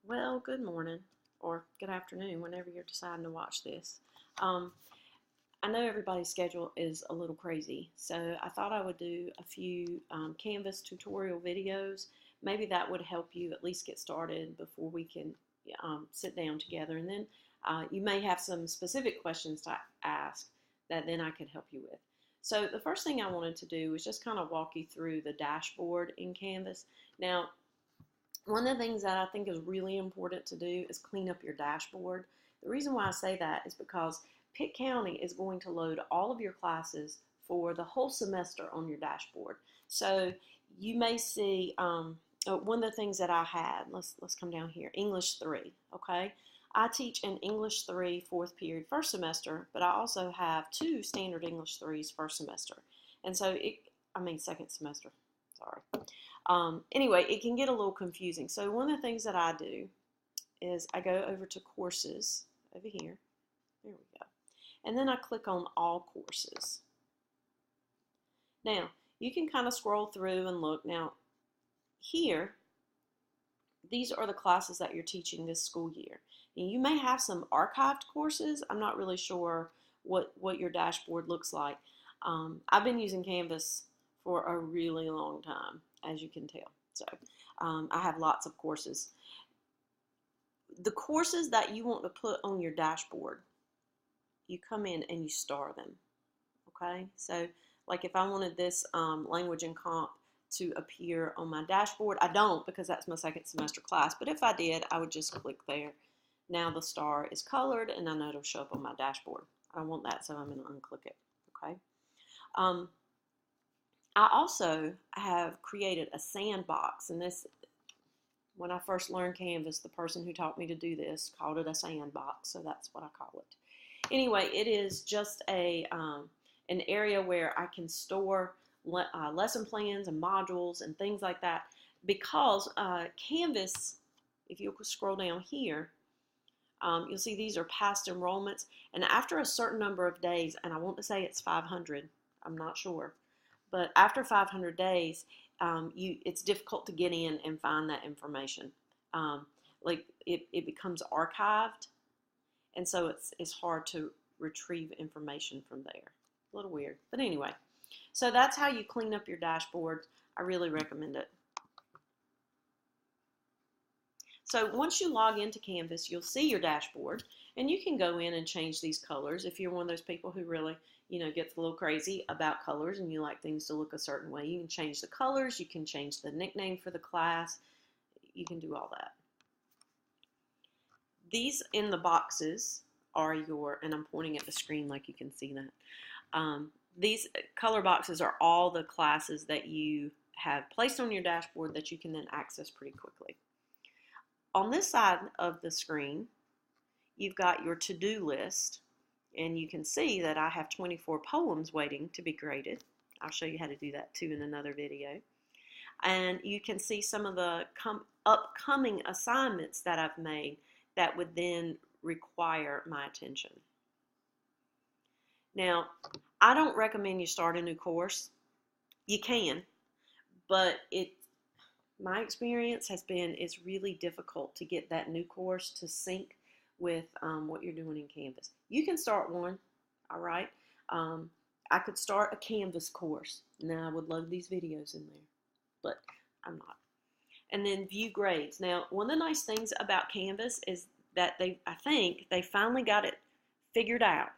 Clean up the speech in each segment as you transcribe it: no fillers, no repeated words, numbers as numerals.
Well, good morning or good afternoon whenever you're deciding to watch this. Um, I know everybody's schedule is a little crazy, so I thought I would do a few Canvas tutorial videos. Maybe that would help you at least get started before we can sit down together. And then you may have some specific questions to ask that then I could help you with. So the first thing I wanted to do was just kind of walk you through the dashboard in Canvas. Now, one of the things that I think is really important to do is clean up your dashboard. The reason why I say that is because Pitt County is going to load all of your classes for the whole semester on your dashboard. So you may see one of the things that I had. Let's come down here. English 3. Okay, I teach in English 3 fourth period first semester, but I also have 2 standard English 3s first semester, and so second semester. Sorry. Anyway, it can get a little confusing. So one of the things that I do is I go over to courses over here. There we go. And then I click on all courses. Now, you can kind of scroll through and look. Now, here, these are the classes that you're teaching this school year. And you may have some archived courses. I'm not really sure what your dashboard looks like. I've been using Canvas for a really long time, as you can tell. So I have lots of courses. The courses that you want to put on your dashboard, you come in and you star them. Okay, so like if I wanted this language and comp to appear on my dashboard, I don't because that's my second semester class, but if I did, I would just click there. Now the star is colored and I know it'll show up on my dashboard. I don't want that, so I'm going to unclick it. Okay. I also have created a sandbox, and this, when I first learned Canvas, the person who taught me to do this called it a sandbox, so that's what I call it. Anyway, it is just an area where I can store lesson plans and modules and things like that, because Canvas, if you scroll down here, you'll see these are past enrollments, and after a certain number of days, and I want to say it's 500, I'm not sure, but after 500 days, it's difficult to get in and find that information. Like it becomes archived, and so it's hard to retrieve information from there. A little weird, but anyway. So that's how you clean up your dashboard. I really recommend it. So once you log into Canvas, you'll see your dashboard, and you can go in and change these colors if you're one of those people who really, gets a little crazy about colors and you like things to look a certain way. You can change the colors, you can change the nickname for the class, you can do all that. These in the boxes are and I'm pointing at the screen like you can see that. These color boxes are all the classes that you have placed on your dashboard that you can then access pretty quickly. On this side of the screen, you've got your to-do list, and you can see that I have 24 poems waiting to be graded. I'll show you how to do that too in another video. And you can see some of the upcoming assignments that I've made that would then require my attention. Now, I don't recommend you start a new course. You can, but my experience has been it's really difficult to get that new course to sync with what you're doing in Canvas. You can start one, all right? I could start a Canvas course. Now, I would load these videos in there, but I'm not. And then view grades. Now, one of the nice things about Canvas is that I think they finally got it figured out,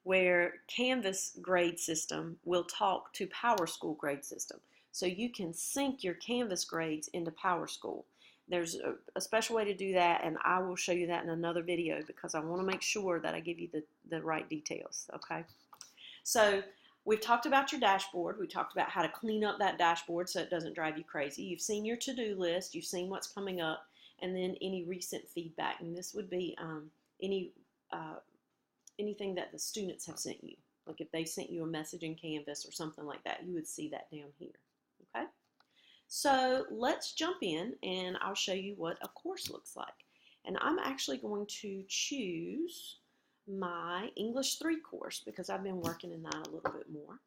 where Canvas grade system will talk to PowerSchool grade system. So you can sync your Canvas grades into PowerSchool. There's a special way to do that, and I will show you that in another video because I want to make sure that I give you the right details, okay? So we've talked about your dashboard. We talked about how to clean up that dashboard so it doesn't drive you crazy. You've seen your to-do list. You've seen what's coming up, and then any recent feedback. And this would be anything that the students have sent you. Like if they sent you a message in Canvas or something like that, you would see that down here, okay? So let's jump in and I'll show you what a course looks like. And I'm actually going to choose my English 3 course because I've been working in that a little bit more.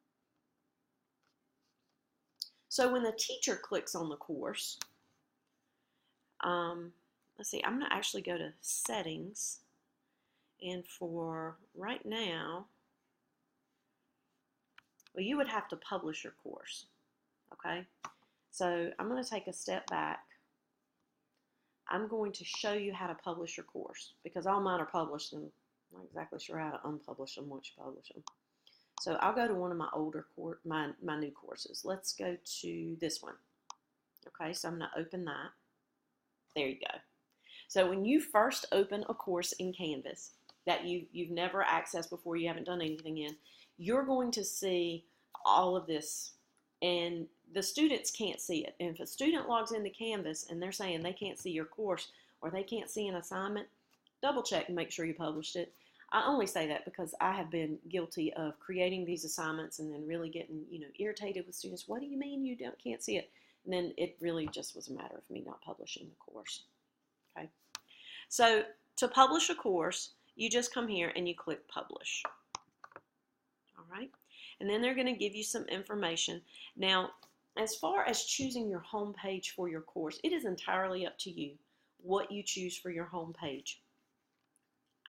So when the teacher clicks on the course, let's see, I'm going to actually go to settings, and for right now, well, you would have to publish your course, okay? So I'm going to take a step back. I'm going to show you how to publish your course, because all mine are published and I'm not exactly sure how to unpublish them once you publish them. So I'll go to one of my older my new courses. Let's go to this one. Okay, so I'm going to open that. There you go. So when you first open a course in Canvas that you've never accessed before, you haven't done anything in, you're going to see all of this, and the students can't see it. And if a student logs into Canvas and they're saying they can't see your course or they can't see an assignment, double check and make sure you published it. I only say that because I have been guilty of creating these assignments and then really getting, irritated with students. What do you mean you can't see it? And then it really just was a matter of me not publishing the course. Okay. So to publish a course, you just come here and you click publish. All right. And then they're going to give you some information. Now, as far as choosing your home page for your course, it is entirely up to you what you choose for your home page.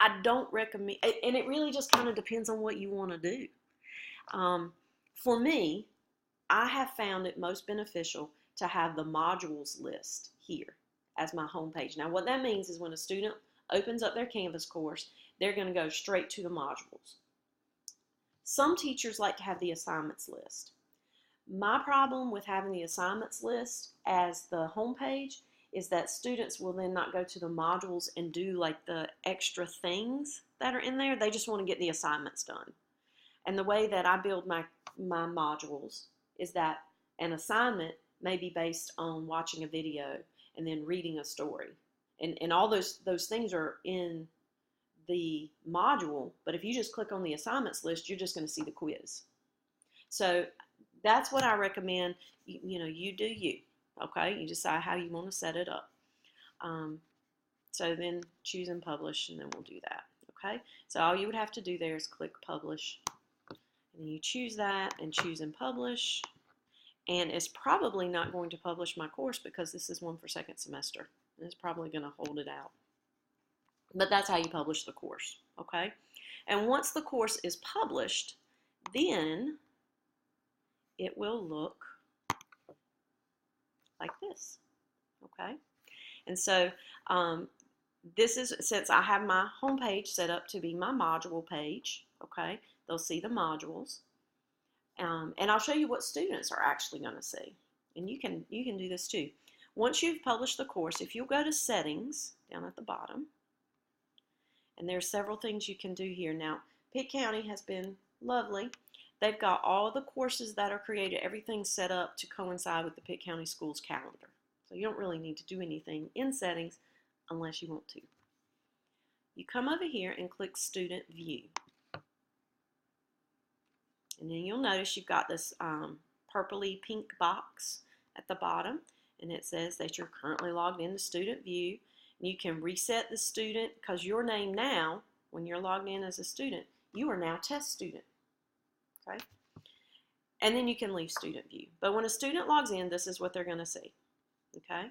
I don't recommend, and it really just kind of depends on what you want to do. For me, I have found it most beneficial to have the modules list here as my home page. Now, what that means is when a student opens up their Canvas course, they're going to go straight to the modules. Some teachers like to have the assignments list. My problem with having the assignments list as the home page is that students will then not go to the modules and do like the extra things that are in there. They just want to get the assignments done. And the way that I build my modules is that an assignment may be based on watching a video and then reading a story. And all those things are in the module, but if you just click on the assignments list, you're just going to see the quiz. So that's what I recommend. You do you. Okay, you decide how you want to set it up. So then choose and publish, and then we'll do that. Okay, so all you would have to do there is click publish, and you choose that and choose and publish. And it's probably not going to publish my course because this is one for second semester. And it's probably going to hold it out. But that's how you publish the course, okay? And once the course is published, then it will look like this, okay? And so this is, since I have my home page set up to be my module page, okay? They'll see the modules. And I'll show you what students are actually going to see. And you can do this too. Once you've published the course, if you'll go to settings down at the bottom, and there's several things you can do here. Now, Pitt County has been lovely. They've got all the courses that are created, everything set up to coincide with the Pitt County Schools calendar. So you don't really need to do anything in settings unless you want to. You come over here and click Student View. And then you'll notice you've got this purpley pink box at the bottom, and it says that you're currently logged into Student View. You can reset the student, because your name now, when you're logged in as a student, you are now test student, okay? And then you can leave student view. But when a student logs in, this is what they're going to see, okay?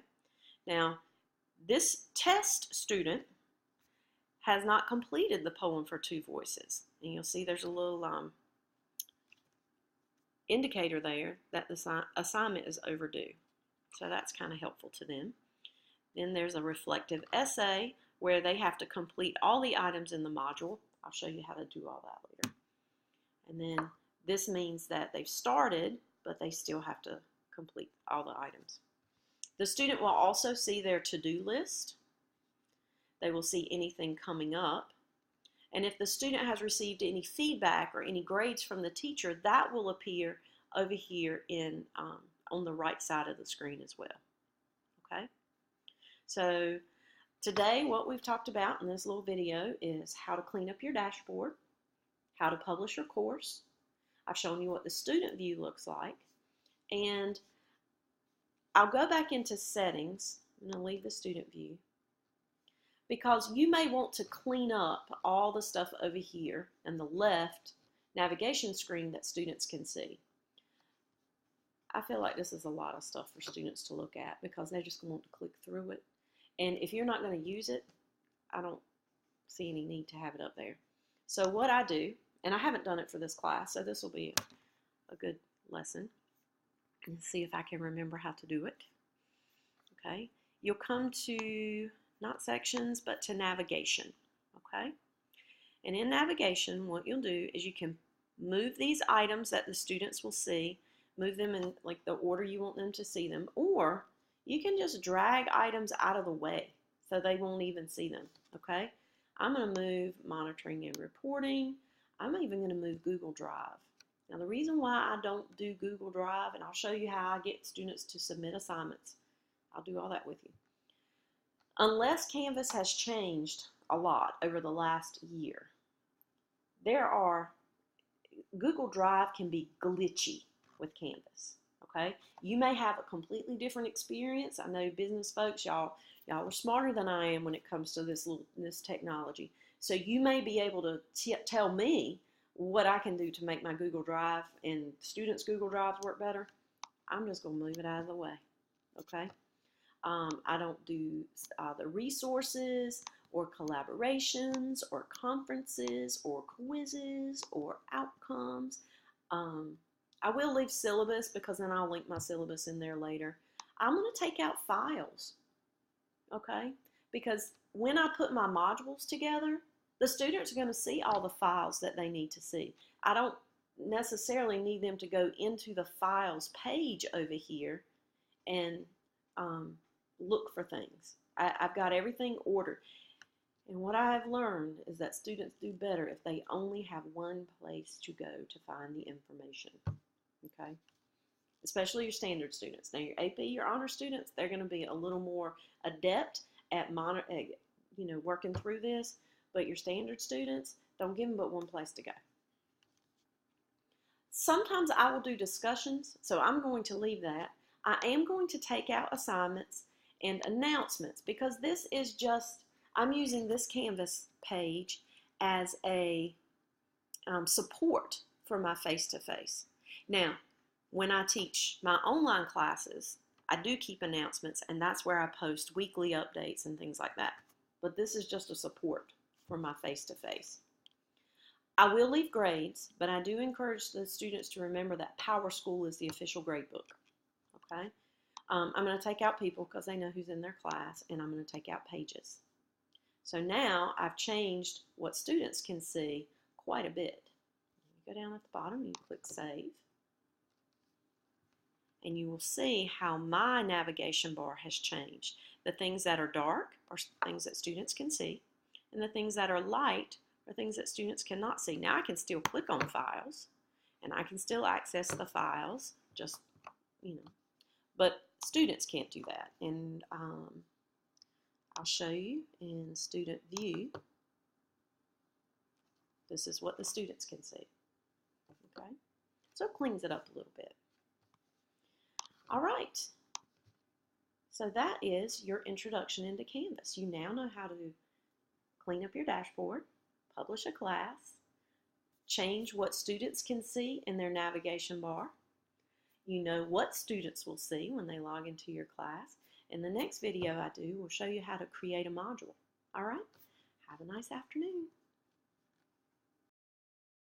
Now, this test student has not completed the poem for Two Voices. And you'll see there's a little indicator there that the assignment is overdue. So that's kind of helpful to them. Then there's a reflective essay where they have to complete all the items in the module. I'll show you how to do all that later. And then this means that they've started, but they still have to complete all the items. The student will also see their to-do list. They will see anything coming up. And if the student has received any feedback or any grades from the teacher, that will appear over here in on the right side of the screen as well. Okay? So today what we've talked about in this little video is how to clean up your dashboard, how to publish your course. I've shown you what the student view looks like. And I'll go back into settings. I'm going to leave the student view, because you may want to clean up all the stuff over here in the left navigation screen that students can see. I feel like this is a lot of stuff for students to look at because they're just going to click through it. And if you're not going to use it, I don't see any need to have it up there. So what I do, and I haven't done it for this class, so this will be a good lesson. And see if I can remember how to do it. Okay, you'll come to not sections, but to navigation. Okay, and in navigation, what you'll do is you can move these items that the students will see, move them in like the order you want them to see them, or you can just drag items out of the way so they won't even see them. Okay, I'm going to move monitoring and reporting. I'm even going to move Google Drive. Now, the reason why I don't do Google Drive, and I'll show you how I get students to submit assignments. I'll do all that with you. Unless Canvas has changed a lot over the last year, Google Drive can be glitchy with Canvas. Okay, you may have a completely different experience. I know business folks, y'all are smarter than I am when it comes to this technology. So you may be able to tell me what I can do to make my Google Drive and students' Google Drives work better. I'm just going to move it out of the way. Okay. I don't do the resources or collaborations or conferences or quizzes or outcomes. I will leave syllabus because then I'll link my syllabus in there later. I'm going to take out files, okay? Because when I put my modules together, the students are going to see all the files that they need to see. I don't necessarily need them to go into the files page over here and look for things. I've got everything ordered. And what I have learned is that students do better if they only have one place to go to find the information. Okay? Especially your standard students. Now, your AP, your honor students, they're going to be a little more adept at working through this. But your standard students, don't give them but one place to go. Sometimes I will do discussions, so I'm going to leave that. I am going to take out assignments and announcements because this is just, I'm using this Canvas page as a support for my face-to-face. Now, when I teach my online classes, I do keep announcements, and that's where I post weekly updates and things like that. But this is just a support for my face-to-face. I will leave grades, but I do encourage the students to remember that PowerSchool is the official grade book. Okay? I'm going to take out people because they know who's in their class, and I'm going to take out pages. So now I've changed what students can see quite a bit. You go down at the bottom, you click Save, and you will see how my navigation bar has changed. The things that are dark are things that students can see, and the things that are light are things that students cannot see. Now I can still click on files, and I can still access the files, just, but students can't do that. And I'll show you in student view. This is what the students can see. Okay, so it cleans it up a little bit. All right, so that is your introduction into Canvas. You now know how to clean up your dashboard, publish a class, change what students can see in their navigation bar. You know what students will see when they log into your class. In the next video I do, we'll show you how to create a module. All right, have a nice afternoon.